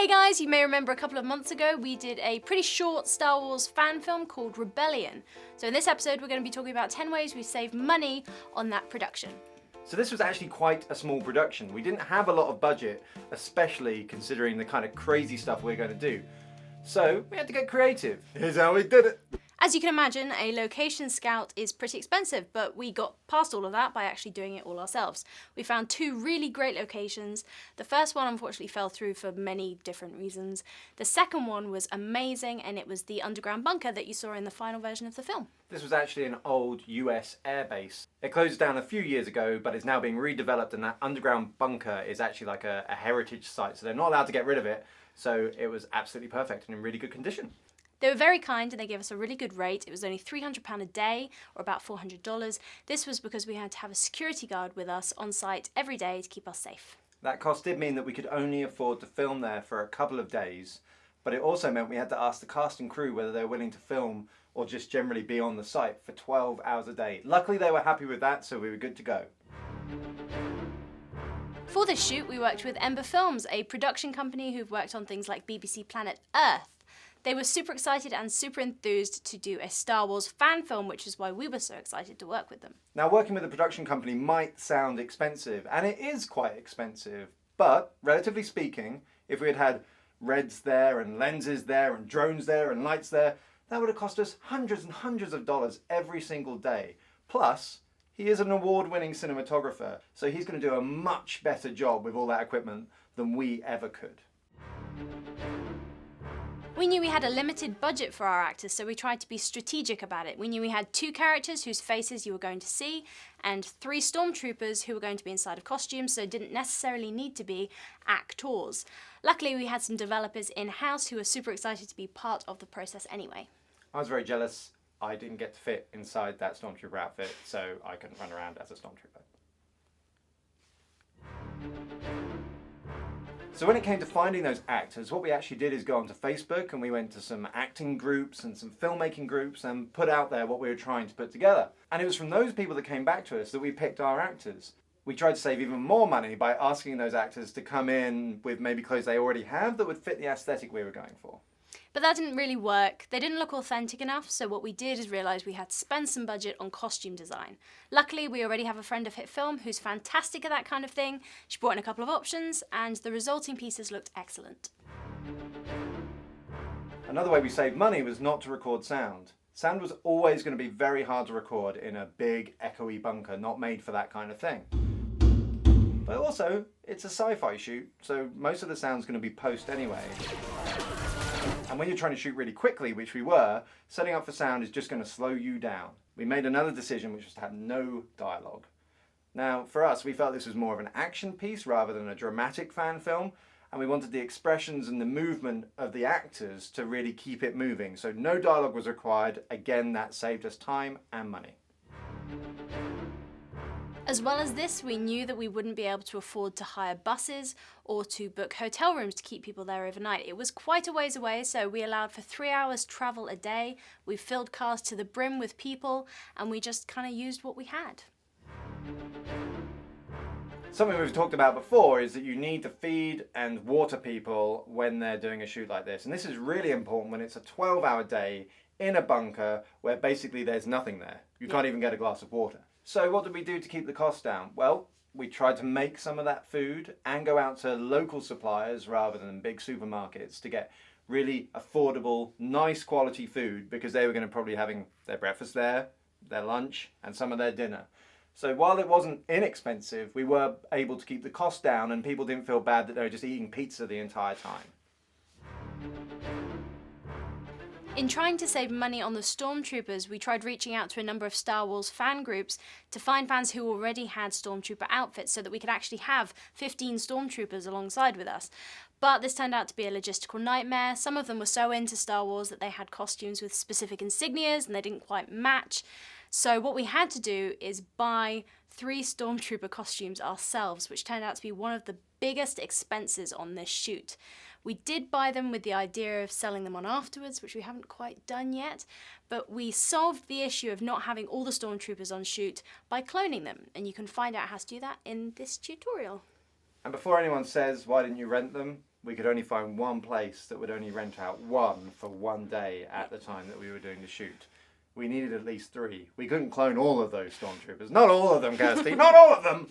Hey guys, you may remember a couple of months ago we did a pretty short Star Wars fan film called Rebellion. So in this episode we're going to be talking about 10 ways we save money on that production. So this was actually quite a small production. We didn't have a lot of budget, especially considering the kind of crazy stuff we're going to do. So we had to get creative. Here's how we did it. As you can imagine, a location scout is pretty expensive, but we got past all of that by actually doing it all ourselves. We found two really great locations. The first one unfortunately fell through for many different reasons. The second one was amazing, and it was the underground bunker that you saw in the final version of the film. This was actually an old US airbase. It closed down a few years ago, but it's now being redeveloped, and that underground bunker is actually like a heritage site, so they're not allowed to get rid of it. So it was absolutely perfect and in really good condition. They were very kind and they gave us a really good rate. It was only £300 a day, or about $400. This was because we had to have a security guard with us on site every day to keep us safe. That cost did mean that we could only afford to film there for a couple of days, but it also meant we had to ask the cast and crew whether they were willing to film or just generally be on the site for 12 hours a day. Luckily they were happy with that, so we were good to go. For this shoot, we worked with Ember Films, a production company who've worked on things like BBC Planet Earth. They were super excited and super enthused to do a Star Wars fan film, which is why we were so excited to work with them. Now, working with a production company might sound expensive, and it is quite expensive, but relatively speaking, if we had had reds there and lenses there and drones there and lights there, that would have cost us hundreds and hundreds of dollars every single day. Plus, he is an award-winning cinematographer, so he's going to do a much better job with all that equipment than we ever could. We knew we had a limited budget for our actors, so we tried to be strategic about it. We knew we had 2 characters whose faces you were going to see, and 3 Stormtroopers who were going to be inside of costumes, so didn't necessarily need to be actors. Luckily, we had some developers in-house who were super excited to be part of the process anyway. I was very jealous I didn't get to fit inside that Stormtrooper outfit, so I couldn't run around as a Stormtrooper. So when it came to finding those actors, what we actually did is go onto Facebook and we went to some acting groups and some filmmaking groups and put out there what we were trying to put together. And it was from those people that came back to us that we picked our actors. We tried to save even more money by asking those actors to come in with maybe clothes they already have that would fit the aesthetic we were going for. But that didn't really work. They didn't look authentic enough, so what we did is realise we had to spend some budget on costume design. Luckily, we already have a friend of HitFilm who's fantastic at that kind of thing. She brought in a couple of options, and the resulting pieces looked excellent. Another way we saved money was not to record sound. Sound was always going to be very hard to record in a big, echoey bunker, not made for that kind of thing. But also, it's a sci-fi shoot, so most of the sound's going to be post anyway. And when you're trying to shoot really quickly, which we were, setting up for sound is just going to slow you down. We made another decision, which was to have no dialogue. Now, for us, we felt this was more of an action piece rather than a dramatic fan film, and we wanted the expressions and the movement of the actors to really keep it moving. So no dialogue was required. Again, that saved us time and money. As well as this, we knew that we wouldn't be able to afford to hire buses or to book hotel rooms to keep people there overnight. It was quite a ways away, so we allowed for 3 hours travel a day. We filled cars to the brim with people, and we just kind of used what we had. Something we've talked about before is that you need to feed and water people when they're doing a shoot like this. And this is really important when it's a 12-hour day in a bunker where basically there's nothing there. You can't even get a glass of water. So what did we do to keep the costs down? Well, we tried to make some of that food and go out to local suppliers rather than big supermarkets to get really affordable, nice quality food, because they were going to probably having their breakfast there, their lunch, and some of their dinner. So while it wasn't inexpensive, we were able to keep the cost down and people didn't feel bad that they were just eating pizza the entire time. In trying to save money on the Stormtroopers, we tried reaching out to a number of Star Wars fan groups to find fans who already had Stormtrooper outfits so that we could actually have 15 Stormtroopers alongside with us. But this turned out to be a logistical nightmare. Some of them were so into Star Wars that they had costumes with specific insignias and they didn't quite match. So what we had to do is buy 3 Stormtrooper costumes ourselves, which turned out to be one of the biggest expenses on this shoot. We did buy them with the idea of selling them on afterwards, which we haven't quite done yet, but we solved the issue of not having all the Stormtroopers on shoot by cloning them, and you can find out how to do that in this tutorial. And before anyone says, why didn't you rent them? we could only find one place that would only rent out one for one day at the time that we were doing the shoot. We needed at least 3. We couldn't clone all of those Stormtroopers. Not all of them, Kirstie, not all of them!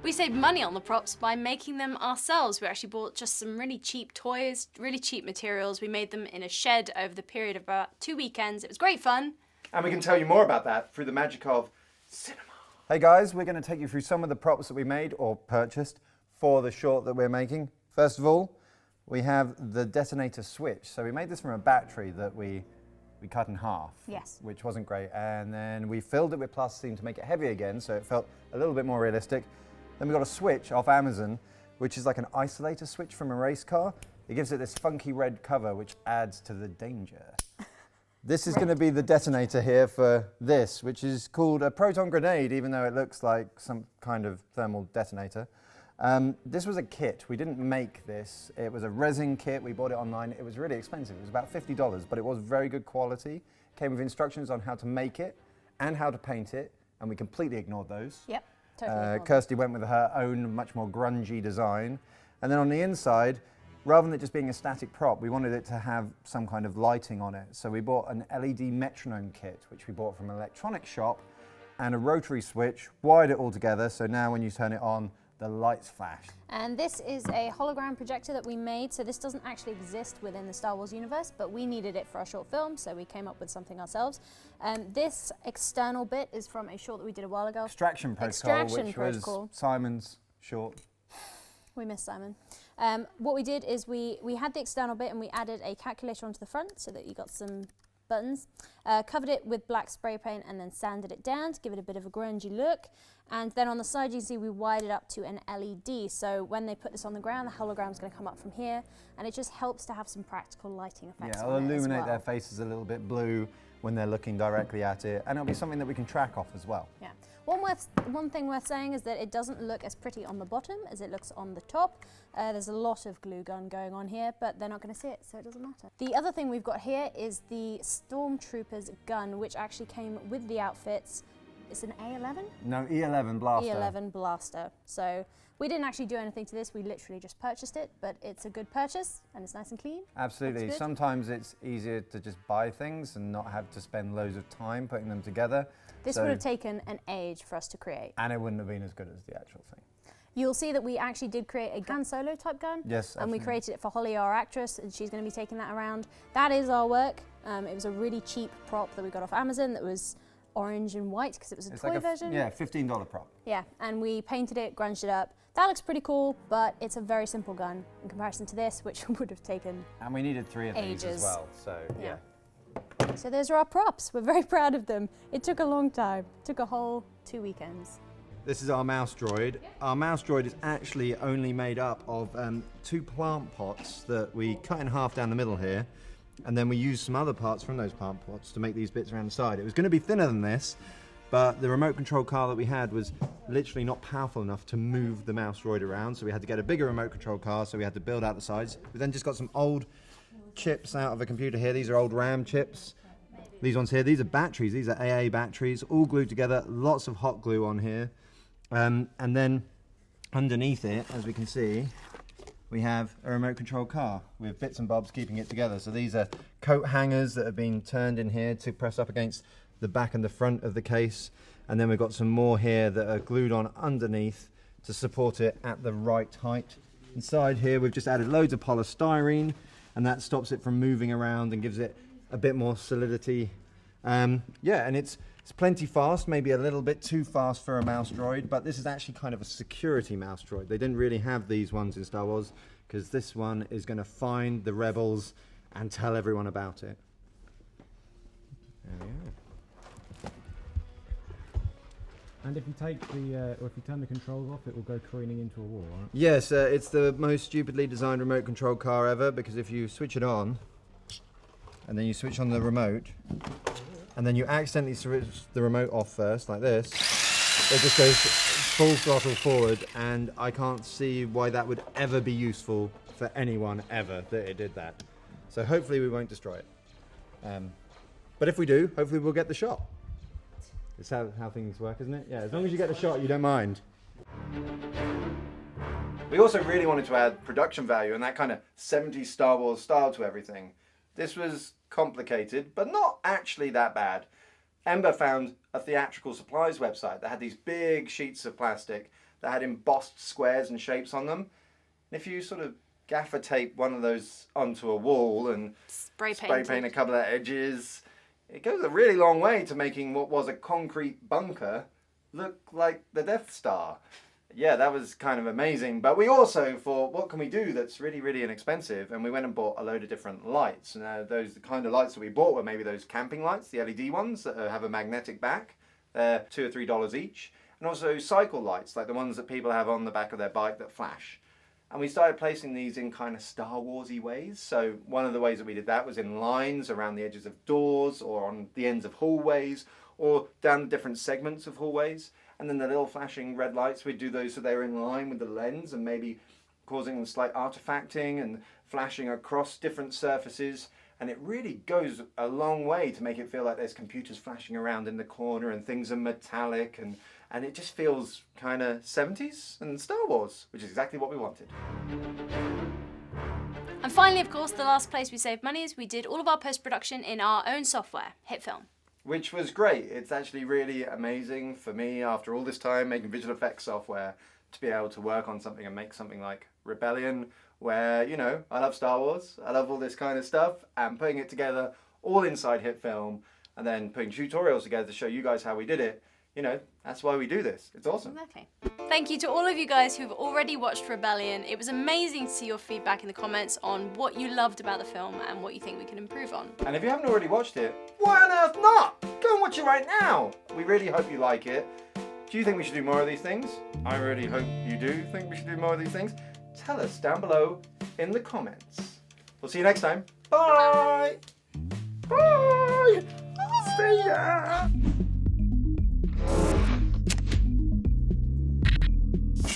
We saved money on the props by making them ourselves. We actually bought just some really cheap toys, really cheap materials. We made them in a shed over the period of about 2 weekends. It was great fun. And we can tell you more about that through the magic of cinema. Hey guys, we're going to take you through some of the props that we made or purchased for the short that we're making. First of all, we have the detonator switch. So we made this from a battery that we cut in half, Yes. which wasn't great. And then we filled it with plasticine to make it heavy again, so it felt a little bit more realistic. Then we got a switch off Amazon, which is like an isolator switch from a race car. It gives it this funky red cover, which adds to the danger. This is going to be the detonator here for this, which is called a proton grenade, even though it looks like some kind of thermal detonator. This was a kit. We didn't make this. It was a resin kit. We bought it online. It was really expensive. It was about $50, but it was very good quality. Came with instructions on how to make it and how to paint it, and we completely ignored those. Yep, totally. Kirstie went with her own much more grungy design. And then on the inside, rather than it just being a static prop, we wanted it to have some kind of lighting on it. So we bought an LED metronome kit, which we bought from an electronics shop, and a rotary switch, wired it all together, so now when you turn it on, the lights flash. And this is a hologram projector that we made, so this doesn't actually exist within the Star Wars universe, but we needed it for our short film, so we came up with something ourselves. This external bit is from a short that we did a while ago. Extraction Protocol, which was Simon's short. We miss Simon. What we did is we had the external bit and we added a calculator onto the front so that you got some buttons, covered it with black spray paint and then sanded it down to give it a bit of a grungy look. And then on the side you can see we wired it up to an LED, so when they put this on the ground, the hologram's going to come up from here, and it just helps to have some practical lighting effects. Yeah, it'll illuminate their faces a little bit blue when they're looking directly at it, and it'll be something that we can track off as well. Yeah. One thing worth saying is that it doesn't look as pretty on the bottom as it looks on the top. There's a lot of glue gun going on here, but they're not going to see it, so it doesn't matter. The other thing we've got here is the Stormtrooper's gun, which actually came with the outfits. It's an A11? No, E11 blaster. E11 blaster. So we didn't actually do anything to this, we literally just purchased it, but it's a good purchase and it's nice and clean. Absolutely. Sometimes it's easier to just buy things and not have to spend loads of time putting them together. This would have taken an age for us to create. And it wouldn't have been as good as the actual thing. You'll see that we actually did create a Han Solo type gun. Yes, and we created it for Holly, our actress, and she's going to be taking that around. That is our work. It was a really cheap prop that we got off Amazon that was orange and white because it was a toy version. Yeah, $15 prop. Yeah, and we painted it, grunged it up. That looks pretty cool, but it's a very simple gun in comparison to this, which would have taken And we needed 3 of these as well, so yeah. So those are our props. We're very proud of them. It took a long time. It took a whole 2 weekends. This is our mouse droid. Our mouse droid is actually only made up of 2 plant pots that we cut in half down the middle here, and then we used some other parts from those plant pots to make these bits around the side. It was going to be thinner than this, but the remote control car that we had was literally not powerful enough to move the mouse droid around, so we had to get a bigger remote control car, so we had to build out the sides. We then just got some old chips out of a computer here. These are old RAM chips. These ones here, these are batteries. These are AA batteries, all glued together, lots of hot glue on here. And then underneath it, as we can see, we have a remote control car with bits and bobs keeping it together. So these are coat hangers that have been turned in here to press up against the back and the front of the case. And then we've got some more here that are glued on underneath to support it at the right height. Inside here, we've just added loads of polystyrene, and that stops it from moving around and gives it a bit more solidity. Yeah, and it's plenty fast, maybe a little bit too fast for a mouse droid, but this is actually kind of a security mouse droid. They didn't really have these ones in Star Wars, because this one is going to find the rebels and tell everyone about it. There we are. And if you take the, or if you turn the controls off, it will go careening into a wall, right? Yes, it's the most stupidly designed remote control car ever, because if you switch it on, and then you switch on the remote, and then you accidentally switch the remote off first, like this, it just goes full throttle forward, and I can't see why that would ever be useful for anyone ever that it did that. So hopefully we won't destroy it. But if we do, hopefully we'll get the shot. It's how things work, isn't it? Yeah, as long as you get the shot, you don't mind. We also really wanted to add production value and that kind of 70s Star Wars style to everything. This was complicated, but not actually that bad. Ember found a theatrical supplies website that had these big sheets of plastic that had embossed squares and shapes on them. And if you sort of gaffer tape one of those onto a wall and spray paint a couple of edges, it goes a really long way to making what was a concrete bunker look like the Death Star. Yeah, that was kind of amazing. But we also thought, what can we do that's really, really inexpensive? And we went and bought a load of different lights. And the kind of lights that we bought were maybe those camping lights, the LED ones that have a magnetic back. They're $2 or $3 each. And also cycle lights, like the ones that people have on the back of their bike that flash. And we started placing these in kind of Star Wars-y ways. So one of the ways that we did that was in lines around the edges of doors or on the ends of hallways or down the different segments of hallways. And then the little flashing red lights, we'd do those so they were in line with the lens and maybe causing slight artifacting and flashing across different surfaces. And it really goes a long way to make it feel like there's computers flashing around in the corner and things are metallic and it just feels kind of 70s and Star Wars, which is exactly what we wanted. And finally, of course, the last place we saved money is we did all of our post-production in our own software, HitFilm. Which was great. It's actually really amazing for me after all this time making visual effects software to be able to work on something and make something like Rebellion where, you know, I love Star Wars, I love all this kind of stuff, and putting it together all inside HitFilm and then putting tutorials together to show you guys how we did it. You know, that's why we do this. It's awesome. Exactly. Thank you to all of you guys who've already watched Rebellion. It was amazing to see your feedback in the comments on what you loved about the film and what you think we can improve on. And if you haven't already watched it, why on earth not? Go and watch it right now. We really hope you like it. Do you think we should do more of these things? I really hope you do think we should do more of these things. Tell us down below in the comments. We'll see you next time. Bye! Bye! See ya!